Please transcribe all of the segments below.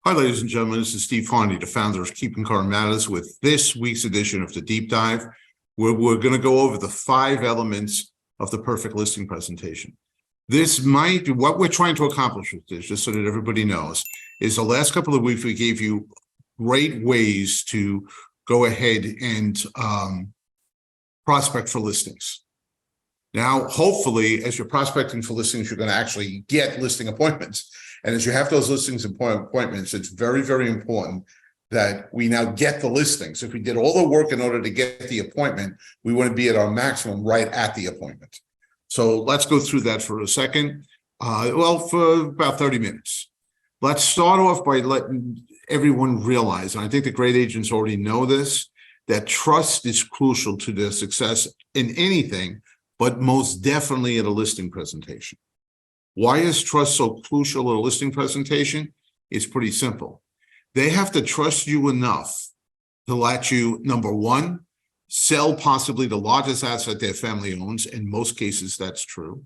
Hi, ladies and gentlemen. This is Steve Harney, the founder of Keeping Current Matters, with this week's edition of the Deep Dive, where we're going to go over the 5 elements of the perfect listing presentation. What we're trying to accomplish with this, just so that everybody knows, is the last couple of weeks we gave you great ways to go ahead and prospect for listings. Now, hopefully, as you're prospecting for listings, you're going to actually get listing appointments. And as you have those listings and appointments, it's very, very important that we now get the listings. If we did all the work in order to get the appointment, we wouldn't be at our maximum right at the appointment. So let's go through that for a second. For about 30 minutes. Let's start off by letting everyone realize, and I think the great agents already know this, that trust is crucial to their success in anything, but most definitely at a listing presentation. Why is trust so crucial at a listing presentation? It's pretty simple. They have to trust you enough to let you, number one, sell possibly the largest asset their family owns. In most cases, that's true.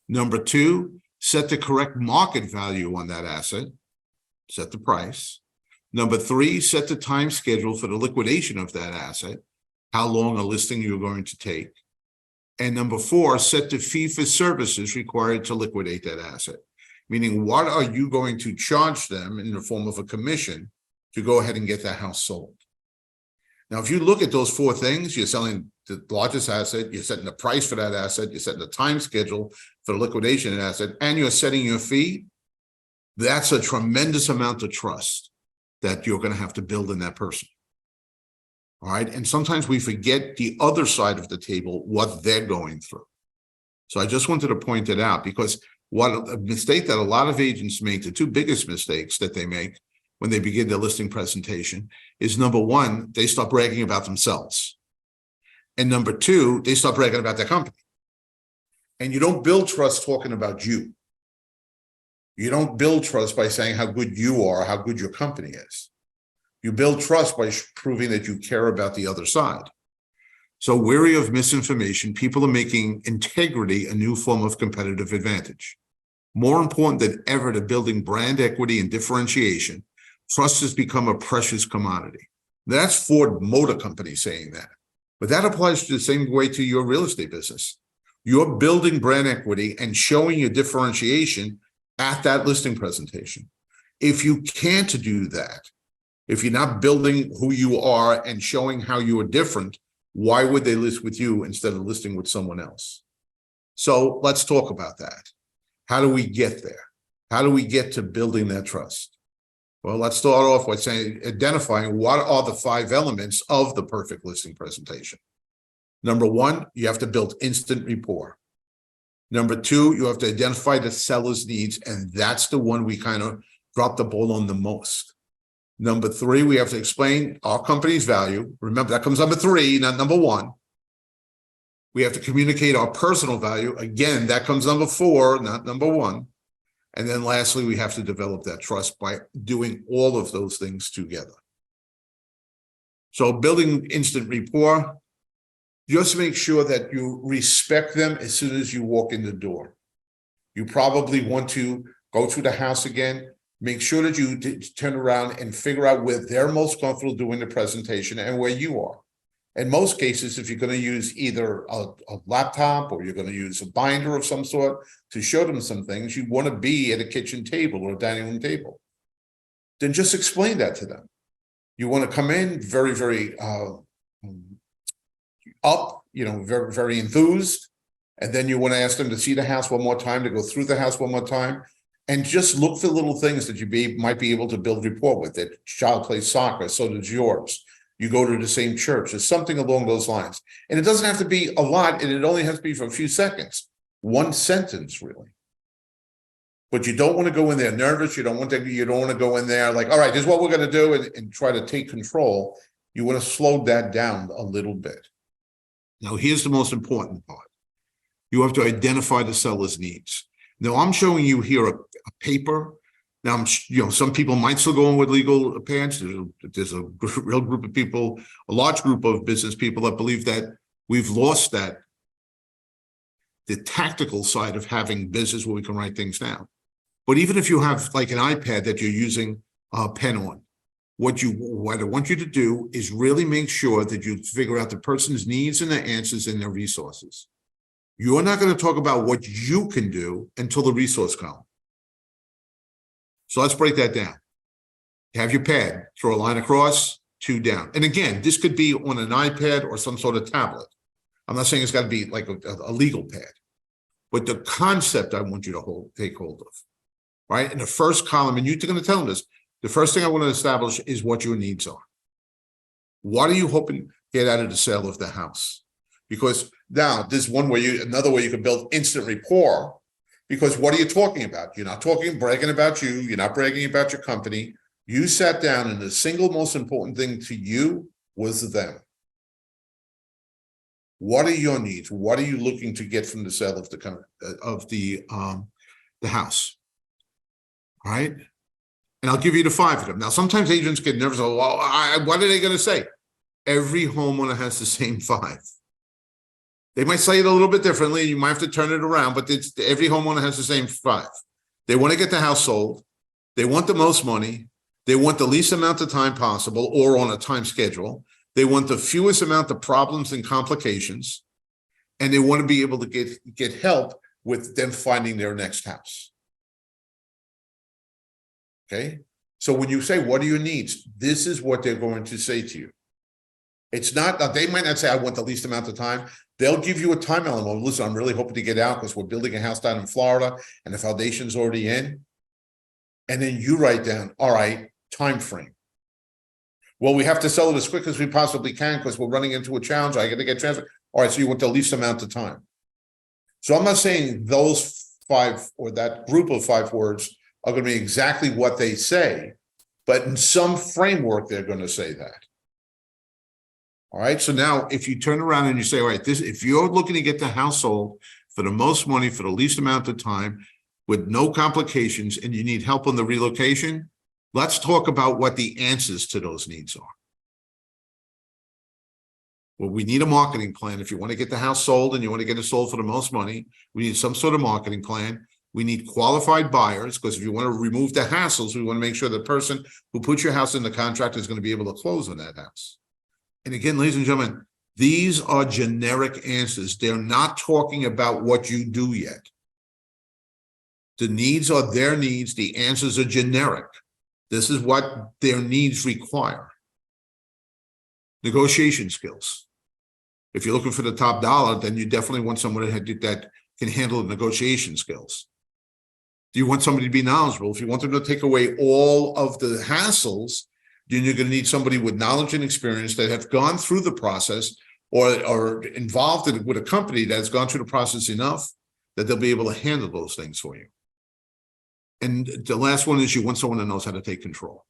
Number two, set the correct market value on that asset, set the price. Number three, set the time schedule for the liquidation of that asset, how long a listing you're going to take. And number four, set the fee for services required to liquidate that asset, meaning what are you going to charge them in the form of a commission to go ahead and get that house sold. Now, if you look at those 4 things, you're selling the largest asset, you're setting the price for that asset, you're setting the time schedule for the liquidation of the asset, and you're setting your fee, that's a tremendous amount of trust that you're going to have to build in that person. All right. And sometimes we forget the other side of the table, what they're going through. So I just wanted to point it out, because what a mistake that a lot of agents make, the 2 biggest mistakes that they make when they begin their listing presentation is, number one, they start bragging about themselves. And number 2, they start bragging about their company. And you don't build trust talking about you. You don't build trust by saying how good you are, how good your company is. You build trust by proving that you care about the other side. So, wary of misinformation, people are making integrity a new form of competitive advantage. More important than ever to building brand equity and differentiation, trust has become a precious commodity. That's Ford Motor Company saying that. But that applies to the same way to your real estate business. You're building brand equity and showing your differentiation at that listing presentation. If you can't do that, if you're not building who you are and showing how you are different, why would they list with you instead of listing with someone else? So let's talk about that. How do we get there? How do we get to building that trust? Well, let's start off by identifying what are the 5 elements of the perfect listing presentation. Number 1, you have to build instant rapport. Number 2, you have to identify the seller's needs, and that's the one we kind of drop the ball on the most. Number 3, we have to explain our company's value. Remember, that comes number 3, not number 1. We have to communicate our personal value. Again, that comes number 4, not number 1. And then lastly, we have to develop that trust by doing all of those things together. So building instant rapport, just make sure that you respect them as soon as you walk in the door. You probably want to go through the house again. Make sure that you turn around and figure out where they're most comfortable doing the presentation and where you are. In most cases, if you're going to use either a laptop or you're going to use a binder of some sort to show them some things, you want to be at a kitchen table or a dining room table. Then just explain that to them. You want to come in very, very very, very enthused. And then you want to ask them to see the house one more time, to go through the house one more time. And just look for little things that you might be able to build rapport with. That child plays soccer, so does yours. You go to the same church. There's something along those lines. And it doesn't have to be a lot, and it only has to be for a few seconds. 1 sentence, really. But you don't want to go in there nervous. You don't want to go in there like, all right, this is what we're going to do, and try to take control. You want to slow that down a little bit. Now, here's the most important part. You have to identify the seller's needs. Now, I'm showing you here a paper. Now, some people might still go in with legal pants. There's a real group of people, a large group of business people that believe that we've lost the tactical side of having business where we can write things down. But even if you have like an iPad that you're using pen on. What I want you to do is really make sure that you figure out the person's needs and their answers and their resources. You're not going to talk about what you can do until the resource column. So let's break that down. Have your pad, throw a line across, 2 down. And again, this could be on an iPad or some sort of tablet. I'm not saying it's got to be like a legal pad, but the concept I want you to take hold of, right? In the first column, and you're going to tell them this, the first thing I want to establish is what your needs are. What are you hoping to get out of the sale of the house? Because now there's another way you can build instant rapport, because what are you talking about? You're not bragging about you. You're not bragging about your company. You sat down and the single most important thing to you was them. What are your needs? What are you looking to get from the sale of the house? All right. And I'll give you the 5 of them. Now, sometimes agents get nervous. Oh, well, what are they going to say? Every homeowner has the same 5. They might say it a little bit differently. You might have to turn it around, but every homeowner has the same 5. They want to get the house sold. They want the most money. They want the least amount of time possible or on a time schedule. They want the fewest amount of problems and complications. And they want to be able to get help with them finding their next house. Okay, so when you say, what are your needs? This is what they're going to say to you. It's not, they might not say, I want the least amount of time. They'll give you a time element. Listen, I'm really hoping to get out because we're building a house down in Florida and the foundation's already in. And then you write down, all right, time frame. Well, we have to sell it as quick as we possibly can because we're running into a challenge. I got to get transferred. All right, so you want the least amount of time. So I'm not saying those 5 or that group of 5 words are going to be exactly what they say, but in some framework, they're going to say that. All right. So now if you turn around and you say, all right, if you're looking to get the house sold for the most money, for the least amount of time, with no complications, and you need help on the relocation, let's talk about what the answers to those needs are. Well, we need a marketing plan. If you want to get the house sold and you want to get it sold for the most money, we need some sort of marketing plan. We need qualified buyers, because if you want to remove the hassles, we want to make sure the person who puts your house in the contract is going to be able to close on that house. And again, ladies and gentlemen, these are generic answers. They're not talking about what you do yet. The needs are their needs. The answers are generic. This is what their needs require. Negotiation skills. If you're looking for the top dollar, then you definitely want someone that can handle the negotiation skills. Do you want somebody to be knowledgeable? If you want them to take away all of the hassles, then you're going to need somebody with knowledge and experience that have gone through the process or are involved with a company that has gone through the process enough that they'll be able to handle those things for you. And the last one is you want someone that knows how to take control.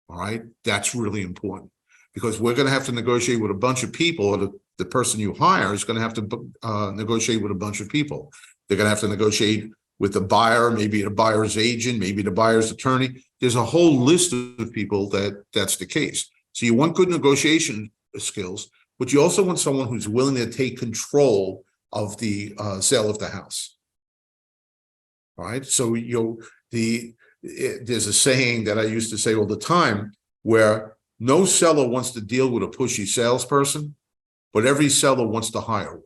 All right. That's really important, because we're going to have to negotiate with a bunch of people, or the person you hire is going to have to negotiate with a bunch of people. They're going to have to negotiate with the buyer, maybe the buyer's agent, maybe the buyer's attorney. There's a whole list of people that's the case. So you want good negotiation skills, but you also want someone who's willing to take control of the sale of the house. All right. So there's a saying that I used to say all the time, where no seller wants to deal with a pushy salesperson, but every seller wants to hire one.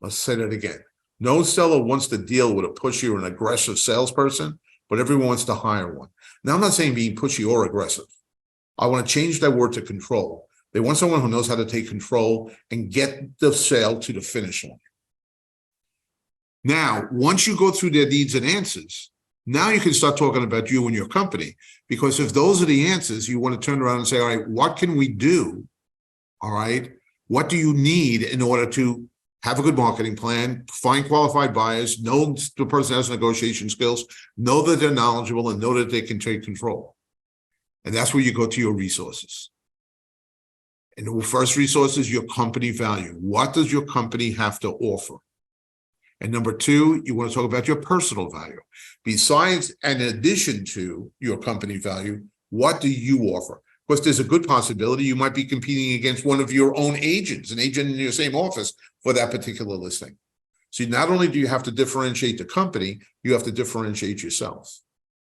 Let's say that again. No seller wants to deal with a pushy or an aggressive salesperson, but everyone wants to hire one. Now, I'm not saying being pushy or aggressive. I want to change that word to control. They want someone who knows how to take control and get the sale to the finish line. Now, once you go through their needs and answers, now you can start talking about you and your company, because if those are the answers, you want to turn around and say, all right, what can we do? All right. What do you need in order to have a good marketing plan, find qualified buyers, know the person has negotiation skills, know that they're knowledgeable, and know that they can take control? And that's where you go to your resources. And the first resource is your company value. What does your company have to offer? And number 2, you want to talk about your personal value. Besides, and in addition to your company value, what do you offer? Because there's a good possibility you might be competing against one of your own agents, an agent in your same office for that particular listing. See, not only do you have to differentiate the company, you have to differentiate yourself.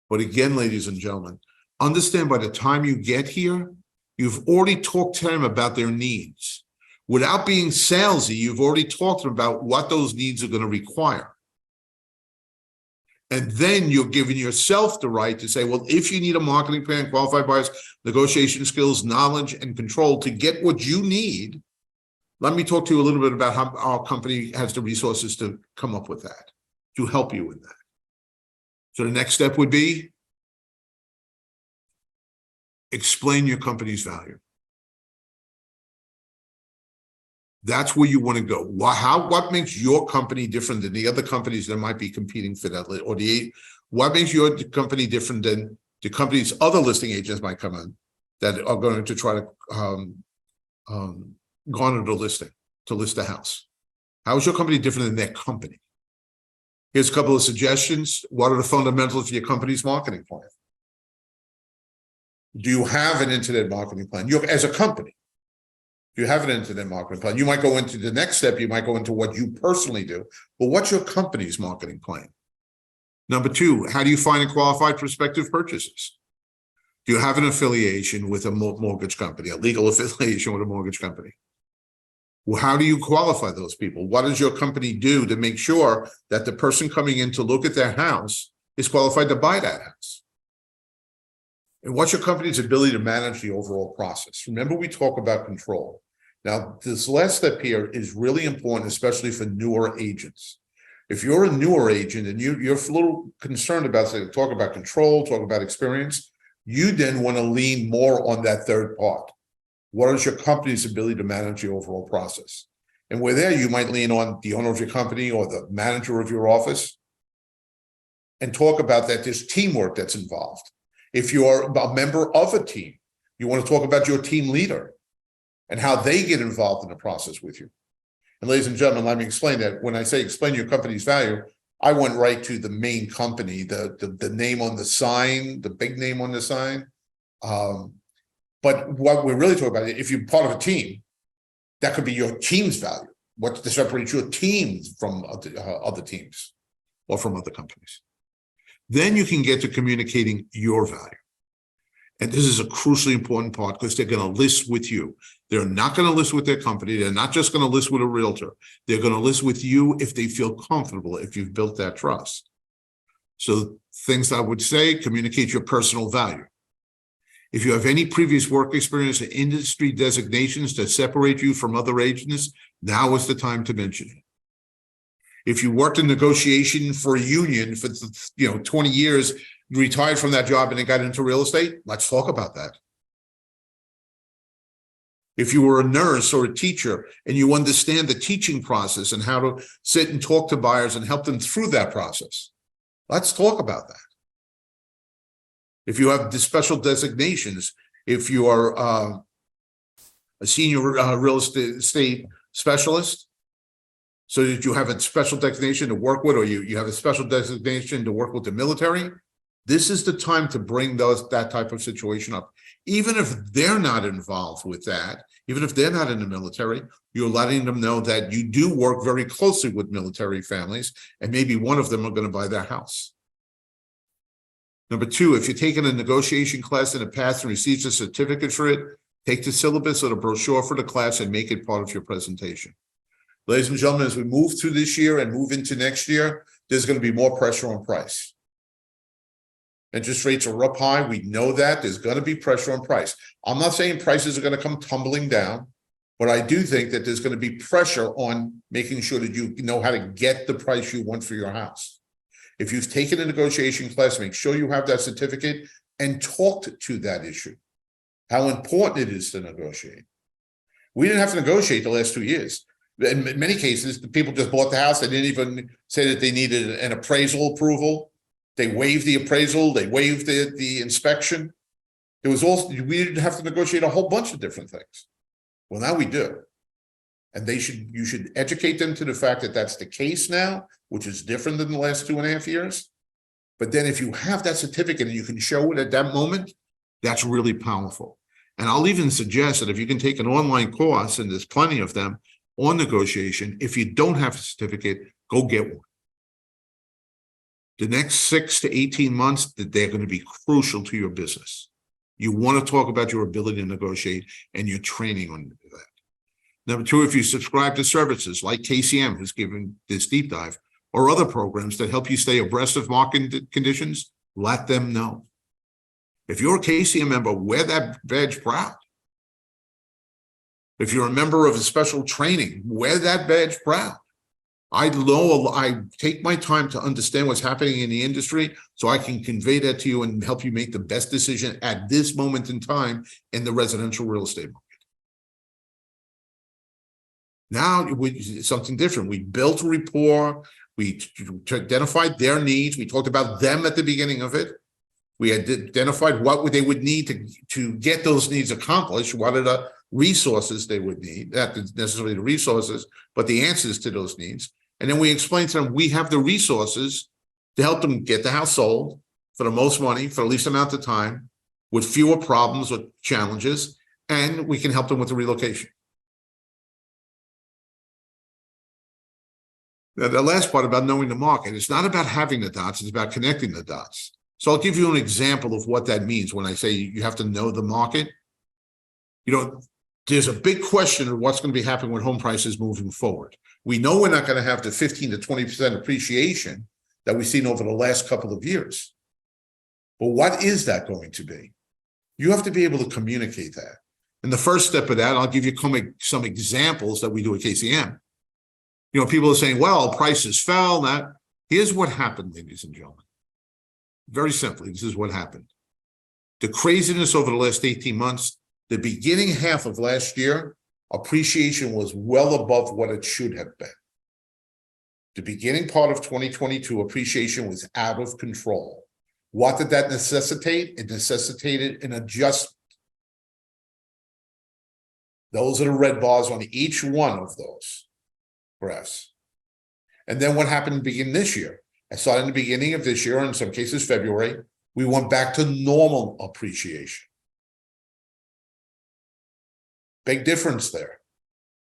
But again, ladies and gentlemen, understand by the time you get here, you've already talked to them about their needs. Without being salesy, you've already talked to them about what those needs are going to require. And then you're giving yourself the right to say, well, if you need a marketing plan, qualified buyers, negotiation skills, knowledge, and control to get what you need, let me talk to you a little bit about how our company has the resources to come up with that, to help you with that. So the next step would be explain your company's value. That's where you want to go. What makes your company different than the other companies that might be competing for that, or what makes your company different than the companies other listing agents might come in that are going to try to garner the listing, to list the house? How is your company different than their company? Here's a couple of suggestions. What are the fundamentals of your company's marketing plan? Do you have an internet marketing plan? As a company, do you have an internet marketing plan? You might go into the next step. You might go into what you personally do, but what's your company's marketing plan? Number two, how do you find and qualify prospective purchases? Do you have an affiliation with a mortgage company, a legal affiliation with a mortgage company? Well, how do you qualify those people? What does your company do to make sure that the person coming in to look at their house is qualified to buy that house? And what's your company's ability to manage the overall process? Remember, we talk about control. Now, this last step here is really important, especially for newer agents. If you're a newer agent and you're a little concerned about, say, talk about control, talk about experience, you then want to lean more on that third part. What is your company's ability to manage the overall process? And where there, you might lean on the owner of your company or the manager of your office and talk about that there's teamwork that's involved. If you're a member of a team, you want to talk about your team leader and how they get involved in the process with you. And ladies and gentlemen, let me explain that. When I say explain your company's value, I went right to the main company, the name on the sign, the big name on the sign. But what we're really talking about, if you're part of a team, that could be your team's value. What separates your teams from other teams or from other companies. Then you can get to communicating your value. And this is a crucially important part because they're going to list with you. They're not going to list with their company. They're not just going to list with a realtor. They're going to list with you if they feel comfortable, if you've built that trust. So things I would say, communicate your personal value. If you have any previous work experience or industry designations that separate you from other agents, now is the time to mention it. If you worked in negotiation for a union for 20 years, retired from that job and then got into real estate, let's talk about that. If you were a nurse or a teacher and you understand the teaching process and how to sit and talk to buyers and help them through that process, let's talk about that. If you have the special designations, if you are a senior real estate specialist, so that you have a special designation to work with, or you have a special designation to work with the military, this is the time to bring that type of situation up. Even if they're not involved with that, even if they're not in the military, you're letting them know that you do work very closely with military families, and maybe one of them are going to buy their house. Number two, if you're taking a negotiation class in the past and received a certificate for it, take the syllabus or the brochure for the class and make it part of your presentation. Ladies and gentlemen, as we move through this year and move into next year, there's going to be more pressure on price. Interest rates are up high. We know that. There's going to be pressure on price. I'm not saying prices are going to come tumbling down, but I do think that there's going to be pressure on making sure that you know how to get the price you want for your house. If you've taken a negotiation class, make sure you have that certificate and talked to that issue, how important it is to negotiate. We didn't have to negotiate the last 2 years. In many cases, the people just bought the house. They didn't even say that they needed an appraisal approval. They waived the appraisal. They waived the inspection. It was also, we didn't have to negotiate a whole bunch of different things. Well, now we do. And you should educate them to the fact that that's the case now, which is different than the last 2.5 years. But then if you have that certificate and you can show it at that moment, that's really powerful. And I'll even suggest that if you can take an online course, and there's plenty of them, on negotiation, if you don't have a certificate, Go get one. The next 6 to 18 months, that they're going to be crucial to your business. You want to talk about your ability to negotiate and your training on that. Number two, if you subscribe to services like KCM, who's given this deep dive, or other programs that help you stay abreast of market conditions, let them know. If you're a KCM member, wear that badge proud. If you're a member of a special training, wear that badge proud. I take my time to understand what's happening in the industry so I can convey that to you and help you make the best decision at this moment in time in the residential real estate market. Now, something different. We built a rapport. We identified their needs. We talked about them at the beginning of it. We had identified what they would need to get those needs accomplished. What are the resources they would need? Not necessarily the resources, but the answers to those needs. And then we explained to them, we have the resources to help them get the house sold for the most money, for the least amount of time, with fewer problems or challenges, and we can help them with the relocation. Now, the last part about knowing the market, it's not about having the dots, it's about connecting the dots. So I'll give you an example of what that means when I say you have to know the market. There's a big question of what's going to be happening with home prices moving forward. We know we're not going to have the 15 to 20% appreciation that we've seen over the last couple of years. But what is that going to be? You have to be able to communicate that. And the first step of that, I'll give you some examples that we do at KCM. People are saying, well, prices fell. Here's what happened, ladies and gentlemen. Very simply, this is what happened. The craziness over the last 18 months, the beginning half of last year, appreciation was well above what it should have been. The beginning part of 2022, appreciation was out of control. What did that necessitate? It necessitated an adjustment. Those are the red bars on each one of those graphs. And then what happened beginning this year? I saw in the beginning of this year, in some cases February, we went back to normal appreciation. Big difference there.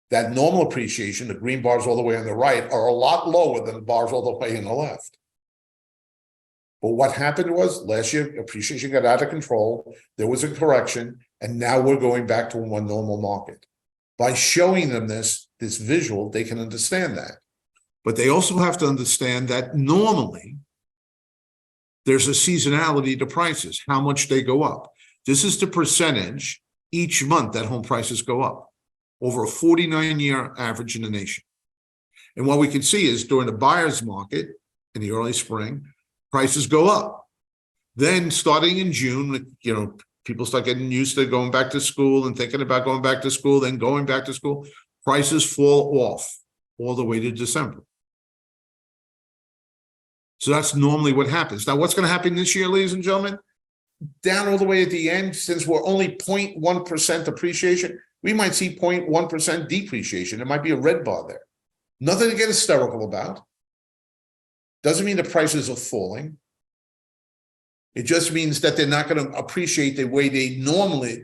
That normal appreciation, the green bars all the way on the right, are a lot lower than the bars all the way on the left. But what happened was last year, appreciation got out of control. There was a correction, and now we're going back to a more normal market. By showing them this visual, they can understand that. But they also have to understand that normally there's a seasonality to prices, how much they go up. This is the percentage each month that home prices go up over a 49-year average in the nation. And what we can see is during the buyer's market in the early spring, prices go up. Then starting in June, people start getting used to going back to school and thinking about going back to school, then going back to school, prices fall off all the way to December. So that's normally what happens. Now, what's going to happen this year, ladies and gentlemen? Down all the way at the end, since we're only 0.1% appreciation, we might see 0.1% depreciation. There might be a red bar there. Nothing to get hysterical about. Doesn't mean the prices are falling. It just means that they're not going to appreciate the way they normally,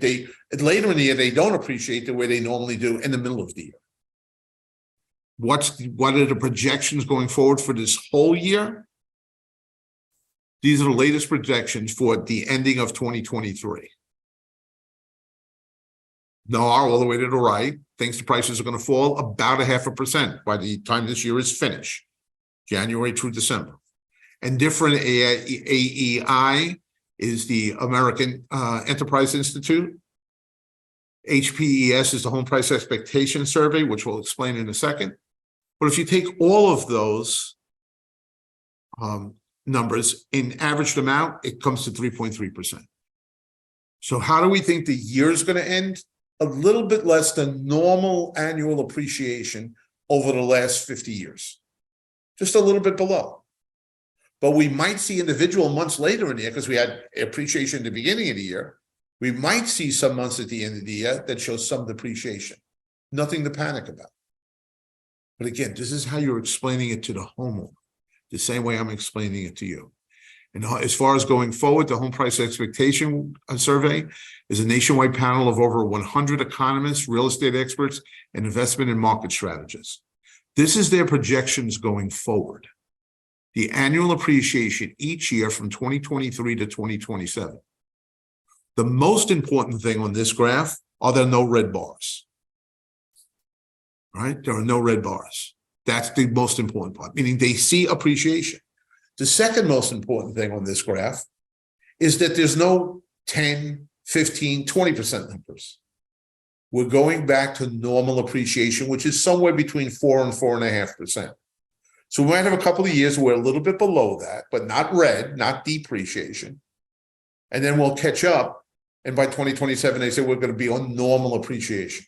later in the year, they don't appreciate the way they normally do in the middle of the year. What are the projections going forward for this whole year? These are the latest projections for the ending of 2023. Now, all the way to the right, thinks the prices are going to fall about 0.5% by the time this year is finished, January through December. And different AEI is the American Enterprise Institute. HPES is the Home Price Expectation Survey, which we'll explain in a second. But if you take all of those numbers in averaged amount, it comes to 3.3%. So how do we think the year is going to end? A little bit less than normal annual appreciation over the last 50 years. Just a little bit below. But we might see individual months later in the year, because we had appreciation at the beginning of the year, we might see some months at the end of the year that show some depreciation. Nothing to panic about. But again, this is how you're explaining it to the homeowner, the same way I'm explaining it to you. And as far as going forward, the Home Price Expectation Survey is a nationwide panel of over 100 economists, real estate experts, and investment and market strategists. This is their projections going forward. The annual appreciation each year from 2023 to 2027. The most important thing on this graph are there no red bars. Right? There are no red bars. That's the most important part, meaning they see appreciation. The second most important thing on this graph is that there's no 10, 15, 20% numbers. We're going back to normal appreciation, which is somewhere between 4 and 4.5%. So we might have a couple of years where we're a little bit below that, but not red, not depreciation. And then we'll catch up. And by 2027, they say we're going to be on normal appreciation.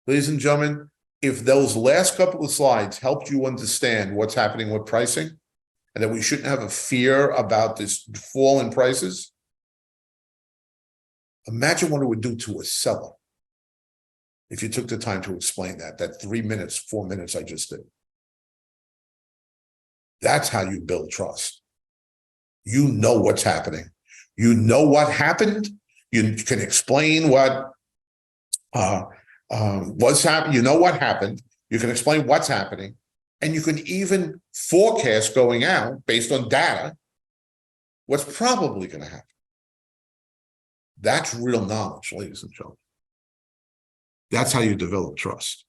Ladies and gentlemen, if those last couple of slides helped you understand what's happening with pricing and that we shouldn't have a fear about this fall in prices, imagine what it would do to a seller if you took the time to explain that 3 minutes, 4 minutes I just did. That's how you build trust. You know what's happening. You know what happened. You can explain what what's happened. You know what happened. You can explain what's happening. And you can even forecast going out based on data what's probably going to happen. That's real knowledge, ladies and gentlemen. That's how you develop trust.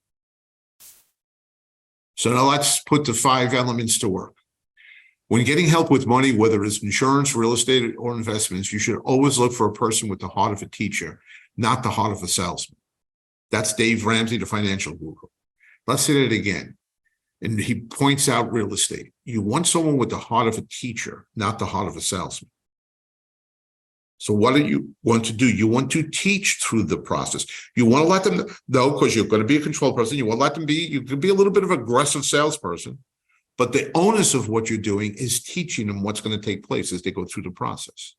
So now let's put the 5 elements to work. When getting help with money, whether it's insurance, real estate, or investments, you should always look for a person with the heart of a teacher, not the heart of a salesman. That's Dave Ramsey, the financial guru. Let's say that again. And he points out real estate. You want someone with the heart of a teacher, not the heart of a salesman. So what do you want to do? You want to teach through the process. You want to let them know, because you're going to be a control person. You want to let them be, you could be a little bit of an aggressive salesperson, but the onus of what you're doing is teaching them what's going to take place as they go through the process.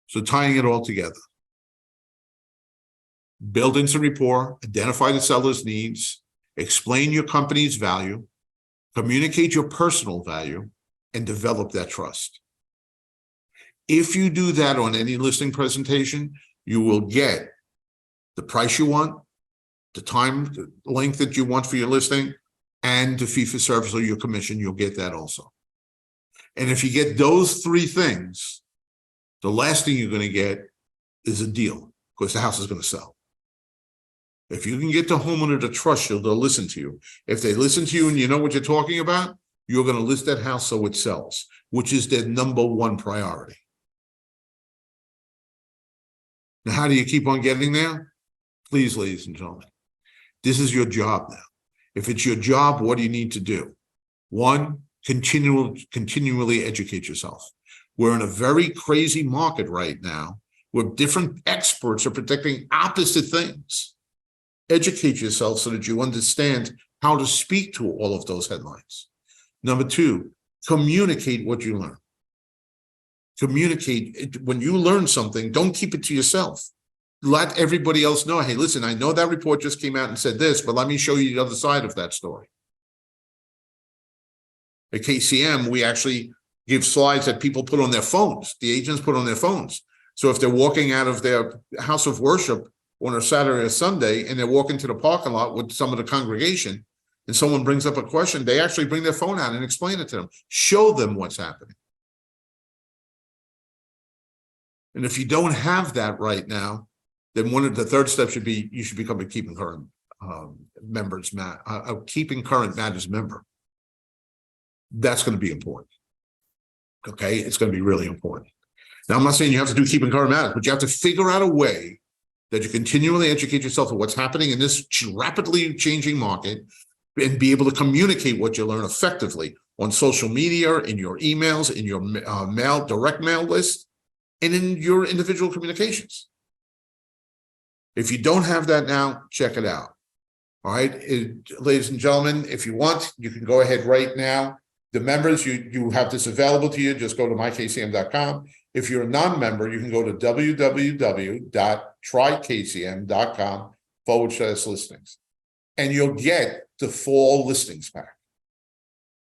So tying it all together. Build instant rapport, identify the seller's needs, explain your company's value, communicate your personal value, and develop that trust. If you do that on any listing presentation, you will get the price you want, the time, the length that you want for your listing, and the fee for service or your commission. You'll get that also. And if you get those 3 things, the last thing you're going to get is a deal, because the house is going to sell. If you can get the homeowner to trust you, they'll listen to you. If they listen to you and you know what you're talking about, you're going to list that house so it sells, which is their #1 priority. Now, how do you keep on getting there? Please, ladies and gentlemen, this is your job now. If it's your job, what do you need to do? 1, continually educate yourself. We're in a very crazy market right now where different experts are predicting opposite things. Educate yourself so that you understand how to speak to all of those headlines. Number 2, communicate what you learn. Communicate. When you learn something, don't keep it to yourself. Let everybody else know, hey, listen, I know that report just came out and said this, but let me show you the other side of that story. At KCM, we actually give slides that people put on their phones. The agents put on their phones. So if they're walking out of their house of worship on a Saturday or Sunday and they're walking to the parking lot with some of the congregation and someone brings up a question, they actually bring their phone out and explain it to them. Show them what's happening. And if you don't have that right now, then one of the third steps should be you should become a Keeping Current Keeping Current Matters member. That's going to be important. Okay, it's going to be really important. Now, I'm not saying you have to do Keeping Current Matters, but you have to figure out a way that you continually educate yourself on what's happening in this rapidly changing market and be able to communicate what you learn effectively on social media, in your emails, in your direct mail list, and in your individual communications. If you don't have that now, check it out. All right, ladies and gentlemen, if you want, you can go ahead right now. The members, you have this available to you. Just go to mykcm.com. If you're a non-member, you can go to www.trykcm.com/listings. And you'll get the fall listings pack,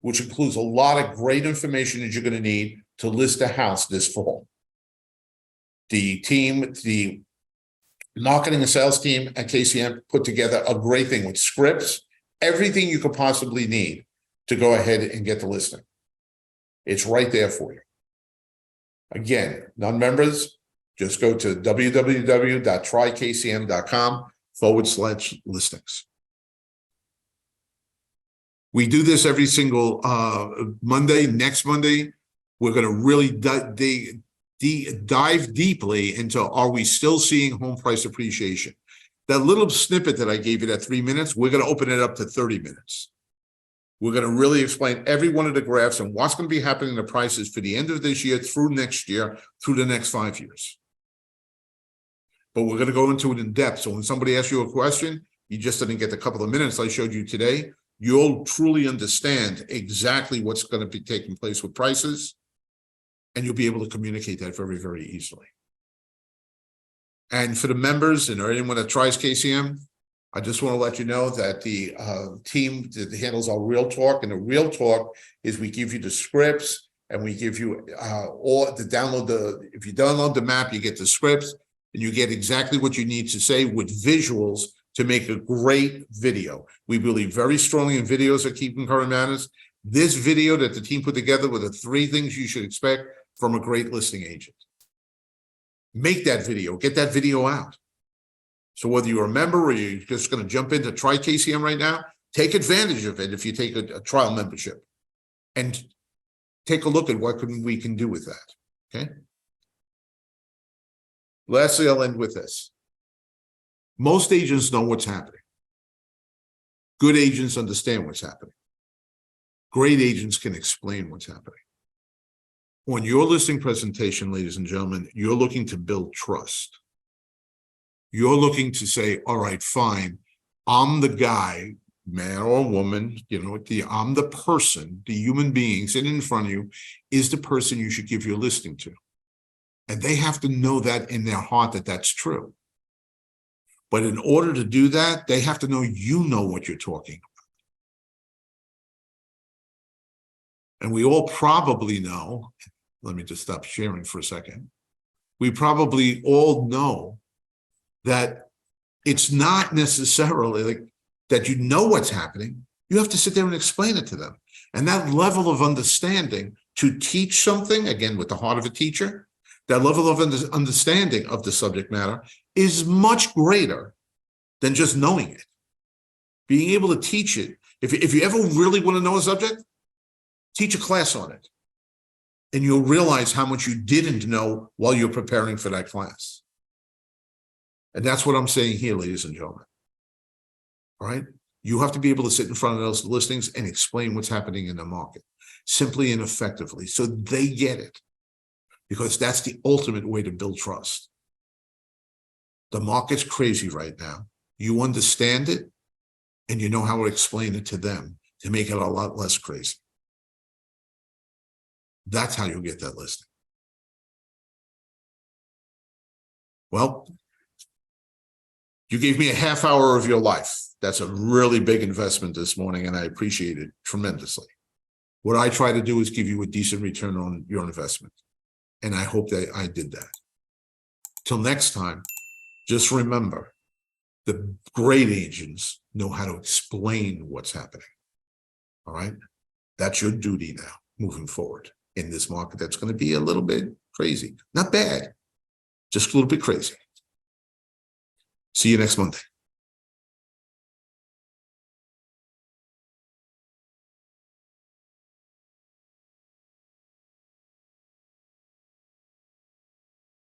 which includes a lot of great information that you're going to need to list a house this fall. The team, the marketing and sales team at KCM put together a great thing with scripts, everything you could possibly need to go ahead and get the listing. It's right there for you. Again, non-members, just go to www.trykcm.com/listings. We do this every single Monday. Next Monday, we're going to really dive deeply into, are we still seeing home price appreciation? That little snippet that I gave you, that 3 minutes, we're going to open it up to 30 minutes. We're going to really explain every one of the graphs and what's going to be happening in the prices for the end of this year, through next year, through the next 5 years. But we're going to go into it in depth. So when somebody asks you a question, you just didn't get the couple of minutes I showed you today, you'll truly understand exactly what's going to be taking place with prices, and you'll be able to communicate that very, very easily. And for the members and anyone that tries KCM, I just want to let you know that the team that handles our Real Talk, and the Real Talk is we give you the scripts, and we give you all the download. If you download the map, you get the scripts, and you get exactly what you need to say with visuals to make a great video. We believe very strongly in videos that keep in current matters. This video that the team put together were the 3 things you should expect from a great listing agent. Make that video, get that video out. So whether you're a member or you're just going to jump in to try KCM right now, take advantage of it if you take a trial membership, and take a look at what we can do with that, okay? Lastly, I'll end with this. Most agents know what's happening. Good agents understand what's happening. Great agents can explain what's happening. On your listing presentation, ladies and gentlemen, you're looking to build trust. You're looking to say, all right, fine, I'm the guy, man or woman, I'm the person, the human being sitting in front of you is the person you should give your listing to. And they have to know that in their heart that that's true. But in order to do that, they have to know you know what you're talking about. And we all probably know, let me just stop sharing for a second. We probably all know that it's not necessarily like that you know what's happening. You have to sit there and explain it to them. And that level of understanding to teach something, again, with the heart of a teacher, that level of understanding of the subject matter is much greater than just knowing it. Being able to teach it. If you ever really want to know a subject, teach a class on it. And you'll realize how much you didn't know while you're preparing for that class. And that's what I'm saying here, ladies and gentlemen. All right? You have to be able to sit in front of those listings and explain what's happening in the market, simply and effectively, so they get it. Because that's the ultimate way to build trust. The market's crazy right now. You understand it, and you know how to explain it to them to make it a lot less crazy. That's how you'll get that listing. Well, you gave me a half hour of your life. That's a really big investment this morning, and I appreciate it tremendously. What I try to do is give you a decent return on your investment. And I hope that I did that. Till next time, just remember, the great agents know how to explain what's happening. All right? That's your duty now, moving forward in this market that's going to be a little bit crazy. Not bad, just a little bit crazy. See you next Monday.